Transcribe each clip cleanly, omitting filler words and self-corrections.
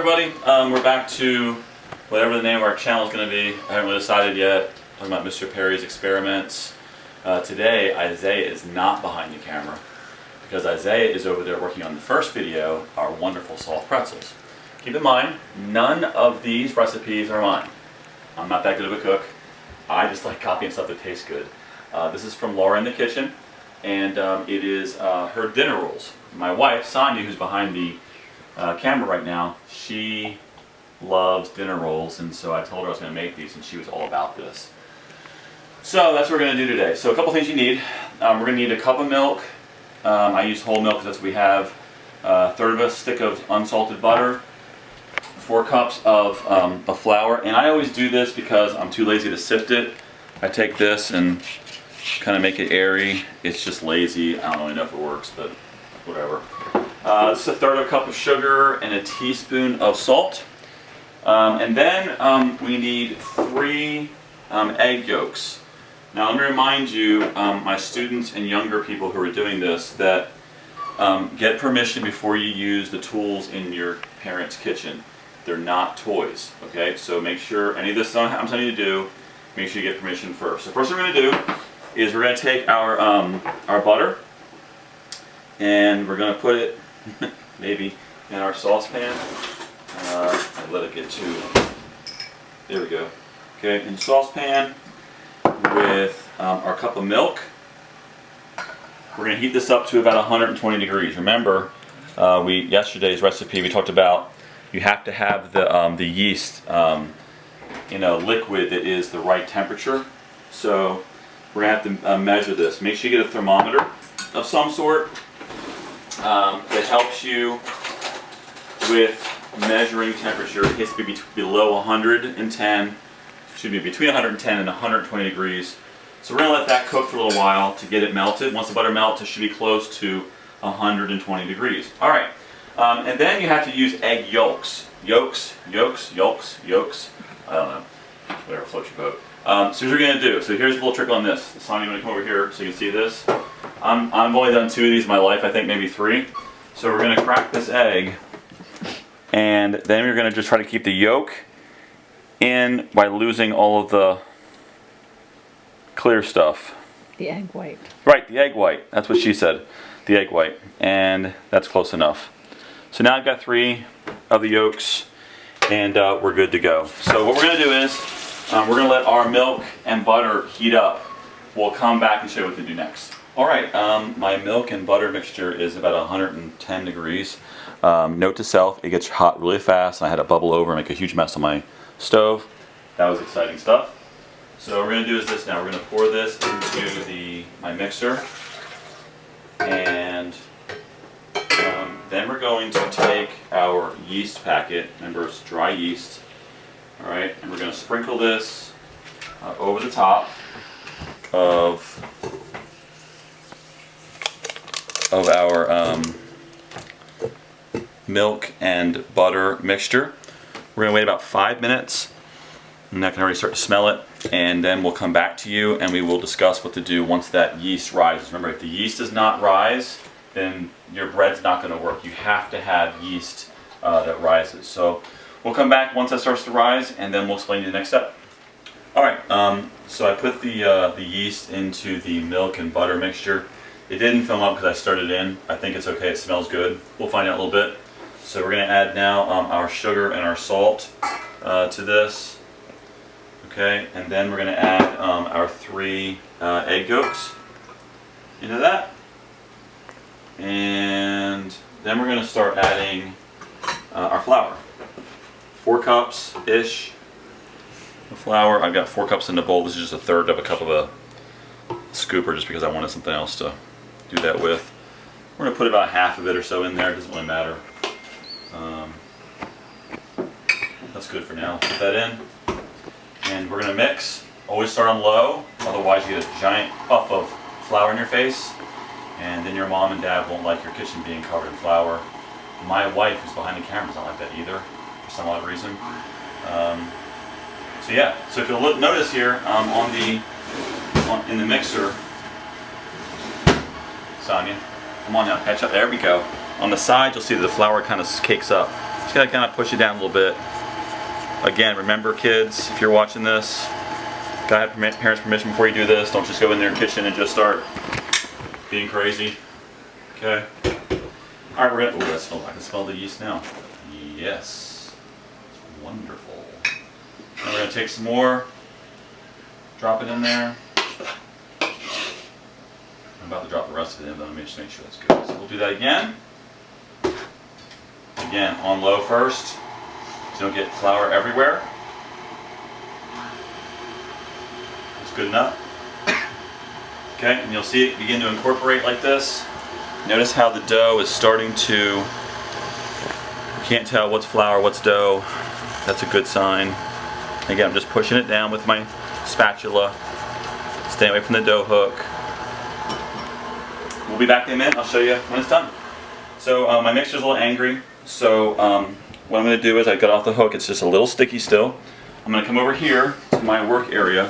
everybody. We're back to whatever the name of our channel is going to be. I haven't really decided yet. Talking about Mr. Perry's experiments. Today, Isaiah is not behind the camera because Isaiah is over there working on the first video, our wonderful soft pretzels. Keep in mind, none of these recipes are mine. I'm not that good of a cook. I just like copying stuff that tastes good. This is from Laura in the kitchen, and it is her dinner rolls. My wife, Sonia, who's behind the camera right now, she loves dinner rolls, and so I told her I was going to make these, and she was all about this. So that's what we're going to do today. So a couple things you need. We're going to need a cup of milk. I use whole milk because that's what we have. A third of a stick of unsalted butter. 4 cups of flour, and I always do this because I'm too lazy to sift it. I take this and kind of make it airy. It's just lazy. I don't really know if it works, but whatever. This is a third of a cup of sugar and a teaspoon of salt. And then we need 3 egg yolks. Now let me remind you, my students and younger people who are doing this, that get permission before you use the tools in your parents' kitchen. They're not toys, okay? So make sure, any of this I'm telling you to do, make sure you get permission first. So first what we're going to do is we're going to take our butter, and we're going to put it maybe in our saucepan. Let it get to, there we go. Okay, in saucepan with our cup of milk. We're going to heat this up to about 120 degrees. Remember, yesterday's recipe we talked about you have to have the yeast in a liquid that is the right temperature. So we're going to have to measure this. Make sure you get a thermometer of some sort that helps you with measuring temperature. It has to be below 110, should be between 110 and 120 degrees. So we're going to let that cook for a little while to get it melted. Once the butter melts, it should be close to 120 degrees. All right, and then you have to use egg yolks. Yolks. I don't know, whatever floats your boat. So here's what we're going to do. So here's a little trick on this. Sonia, you want to come over here so you can see this? I've only done 2 of these in my life, I think maybe 3. So we're going to crack this egg, and then we're going to just try to keep the yolk in by losing all of the clear stuff. The egg white. Right, the egg white. That's what she said. The egg white. And that's close enough. So now I've got 3 of the yolks, and we're good to go. So what we're going to do is we're going to let our milk and butter heat up. We'll come back and show you what to do next. Alright, my milk and butter mixture is about 110 degrees. Note to self, it gets hot really fast, and I had it bubble over and make a huge mess on my stove. That was exciting stuff. So what we're going to do is this now. We're going to pour this into my mixer, and then we're going to take our yeast packet. Remember, it's dry yeast. All right, and we're going to sprinkle this over the top of our milk and butter mixture. We're going to wait about 5 minutes, and I can already start to smell it, and then we'll come back to you and we will discuss what to do once that yeast rises. Remember, if the yeast does not rise, then your bread's not going to work. You have to have yeast that rises. So we'll come back once that starts to rise, and then we'll explain to you the next step. Alright, so I put the yeast into the milk and butter mixture. It didn't film up because I stirred it in. I think it's okay, it smells good. We'll find out in a little bit. So we're going to add now our sugar and our salt to this. Okay, and then we're going to add our 3 egg yolks into that. And then we're going to start adding our flour. 4 cups-ish of flour. I've got 4 cups in the bowl. This is just a third of a cup of a scooper just because I wanted something else to do that with. We're going to put about half of it or so in there. It doesn't really matter. That's good for now. Put that in. And we're going to mix. Always start on low, otherwise you get a giant puff of flour in your face, and then your mom and dad won't like your kitchen being covered in flour. My wife, who's behind the camera, doesn't like that either, for some odd reason. So yeah, so if you'll notice here in the mixer, Sonia, come on now, catch up. There we go. On the side, you'll see that the flour kind of cakes up. Just gotta kind of push it down a little bit. Again, remember kids, if you're watching this, gotta have parents' permission before you do this. Don't just go in their kitchen and just start being crazy. Okay. All right, we're gonna. Ooh, I can smell the yeast now. Yes, it's wonderful. And we're gonna take some more. Drop it in there. I'm about to drop the rest of it in, but let me just make sure that's good. So we'll do that again. Again, on low first, so you don't get flour everywhere. That's good enough. Okay, and you'll see it begin to incorporate like this. Notice how the dough is starting to, you can't tell what's flour, what's dough. That's a good sign. Again, I'm just pushing it down with my spatula. Stay away from the dough hook. We'll be back in a minute. I'll show you when it's done. So my mixer's a little angry. So what I'm going to do is I got off the hook. It's just a little sticky still. I'm going to come over here to my work area,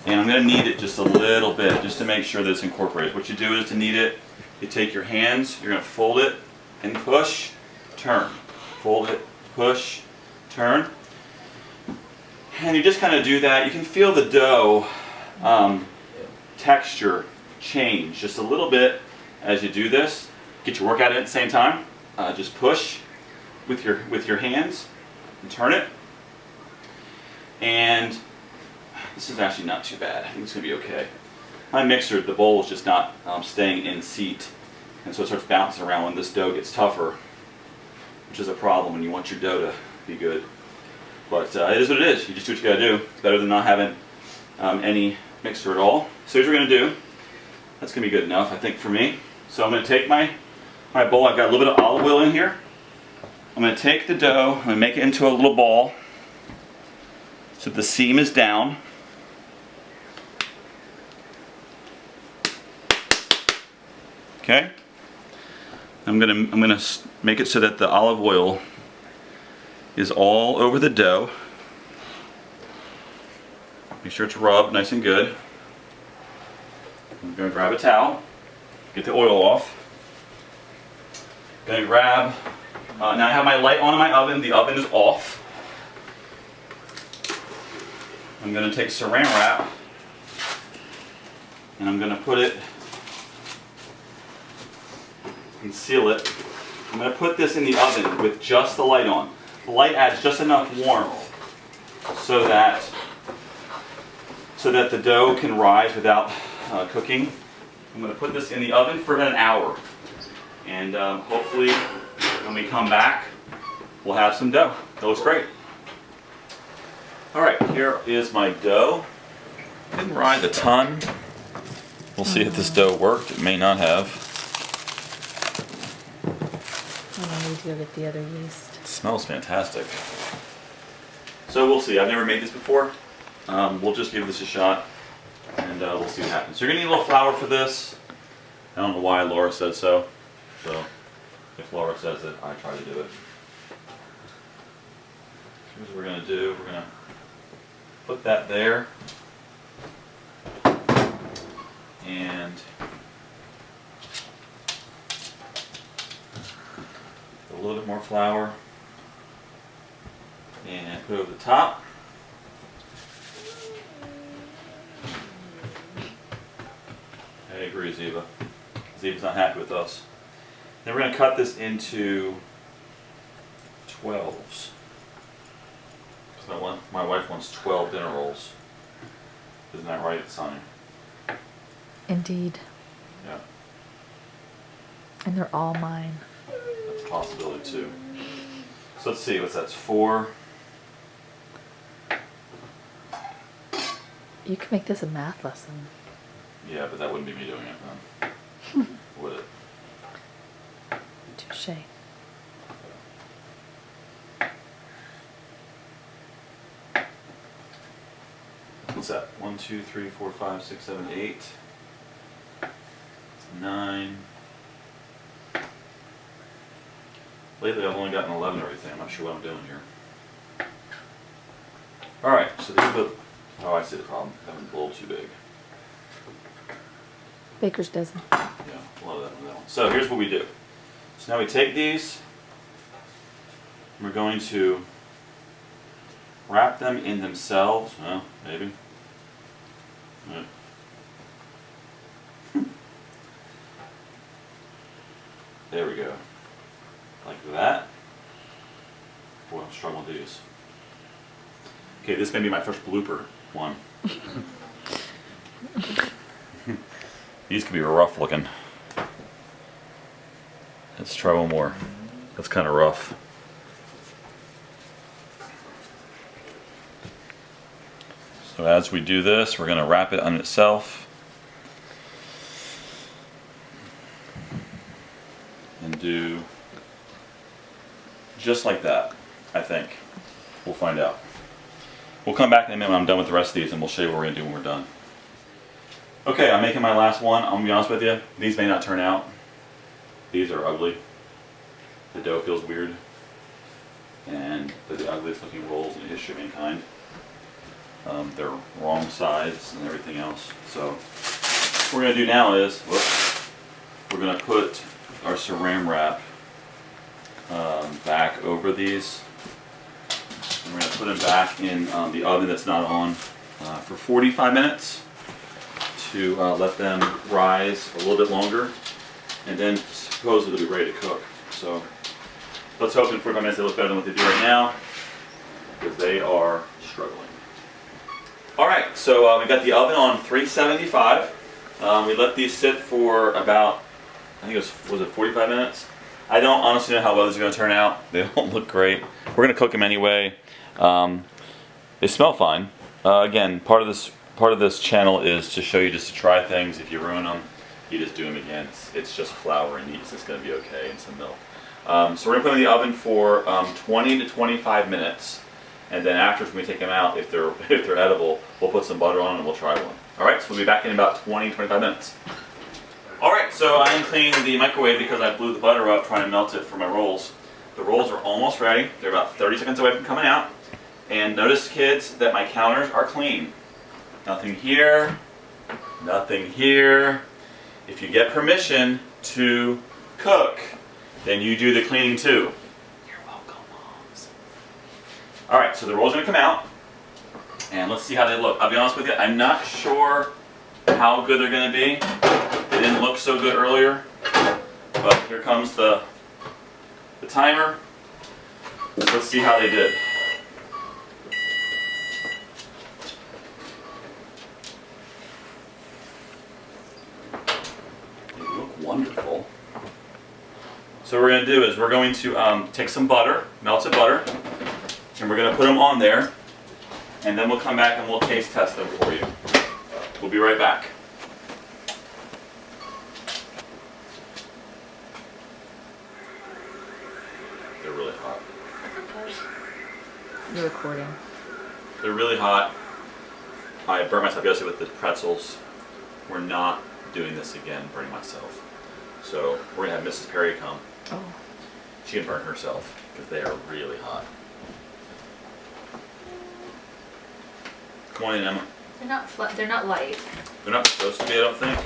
and I'm going to knead it just a little bit, just to make sure that it's incorporated. What you do is to knead it, you take your hands, you're going to fold it and push, turn. Fold it, push, turn. And you just kind of do that. You can feel the dough texture change just a little bit as you do this. Get your work at it at the same time. Just push with your hands and turn it. And this is actually not too bad. I think it's going to be okay. My mixer, the bowl is just not staying in seat, and so it starts bouncing around when this dough gets tougher, which is a problem when you want your dough to be good. But it is what it is. You just do what you got to do. It's better than not having any mixer at all. So here's what we're going to do. That's going to be good enough, I think, for me. So I'm going to take my bowl. I've got a little bit of olive oil in here. I'm going to take the dough. I'm going to make it into a little ball so the seam is down. Okay. I'm gonna make it so that the olive oil is all over the dough. Make sure it's rubbed nice and good. I'm gonna grab a towel, get the oil off. Gonna grab. Now I have my light on in my oven. The oven is off. I'm gonna take Saran wrap and I'm gonna put it and seal it. I'm going to put this in the oven with just the light on. The light adds just enough warmth so that the dough can rise without cooking. I'm going to put this in the oven for about an hour, and hopefully when we come back we'll have some dough. That looks great. Alright, here is my dough. Didn't rise a ton. We'll see if this dough worked. It may not have. I need to go get the other yeast. It smells fantastic. So we'll see. I've never made this before. We'll just give this a shot, and we'll see what happens. So you're going to need a little flour for this. I don't know why Laura said so. So if Laura says it, I try to do it. Here's what we're going to do. We're going to put that there. And a little bit more flour and put it over the top. I agree, Ziva. Ziva's not happy with us. Then we're going to cut this into 12s. Because my wife wants 12 dinner rolls. Isn't that right, Sonny? Indeed. Yeah. And they're all mine. That's a possibility too. So let's see, what's that? 4. You could make this a math lesson. Yeah, but that wouldn't be me doing it then. Would it? Touche. What's that? 1, 2, 3, 4, 5, 6, 7, 8. It's 9. Lately I've only gotten 11 or everything. I'm not sure what I'm doing here. Alright, so these are the... Oh, I see the problem. Having a little too big. Baker's dozen. Yeah, a lot of that one. So here's what we do. So now we take these, We're going to wrap them in themselves. Well, maybe. Right. There we go. Like that. Boy, I'm struggling with these. Okay, this may be my first blooper one. These could be rough looking. Let's try one more. That's kind of rough. So as we do this, we're going to wrap it on itself. And do just like that, I think. We'll find out. We'll come back in a minute when I'm done with the rest of these and we'll show you what we're going to do when we're done. Okay, I'm making my last one. I'm going to be honest with you. These may not turn out. These are ugly. The dough feels weird. And they're the ugliest looking rolls in the history of mankind. They're wrong sides and everything else. So what we're going to do now is, we're going to put our saran wrap back over these. And we're going to put them back in the oven that's not on for 45 minutes to let them rise a little bit longer. And then supposedly they'll be ready to cook. So let's hope in 45 minutes they look better than what they do right now, because they are struggling. Alright, so we got the oven on 375. We let these sit for about, I think was it 45 minutes? I don't honestly know how well these are going to turn out. They don't look great. We're going to cook them anyway. They smell fine. Again, part of this channel is to show you just to try things. If you ruin them, you just do them again. It's just flour and yeast. It's going to be okay, and some milk. So we're going to put them in the oven for 20 to 25 minutes. And then afterwards, when we take them out, if they're edible, we'll put some butter on and we'll try one. All right, so we'll be back in about 20, 25 minutes. All right, so I am cleaning the microwave because I blew the butter up trying to melt it for my rolls. The rolls are almost ready. They're about 30 seconds away from coming out. And notice, kids, that my counters are clean. Nothing here, nothing here. If you get permission to cook, then you do the cleaning too. Alright, so the rolls are going to come out, and let's see how they look. I'll be honest with you, I'm not sure how good they're going to be. They didn't look so good earlier, but here comes the timer. Let's see how they did. They look wonderful. So what we're going to do is we're going to take some butter, melted butter, and we're going to put them on there, and then we'll come back and we'll taste test them for you. We'll be right back. They're really hot. You're recording. They're really hot. I burned myself yesterday with the pretzels. We're not doing this again, burning myself. So we're going to have Mrs. Perry come. Oh. She can burn herself because they are really hot. Come on in, Emma. They're not flat. They're not light. They're not supposed to be, I don't think.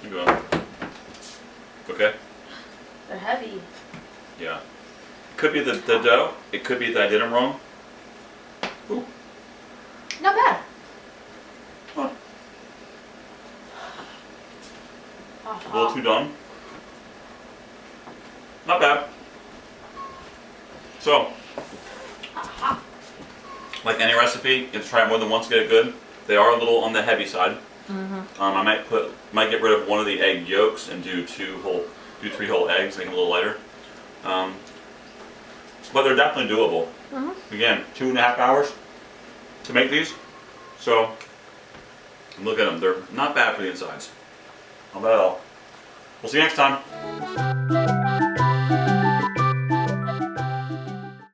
You go on. Okay? They're heavy. Yeah. Could be the dough. It could be that I did them wrong. Ooh. Not bad. Huh. A little too done. Not bad. So, like any recipe, you have to try it more than once to get it good. They are a little on the heavy side. Mm-hmm. I might get rid of one of the egg yolks and do 3 whole eggs, make them a little lighter. But they're definitely doable. Mm-hmm. Again, 2.5 hours to make these. So look at them; they're not bad for the insides. Not bad at all. We'll see you next time.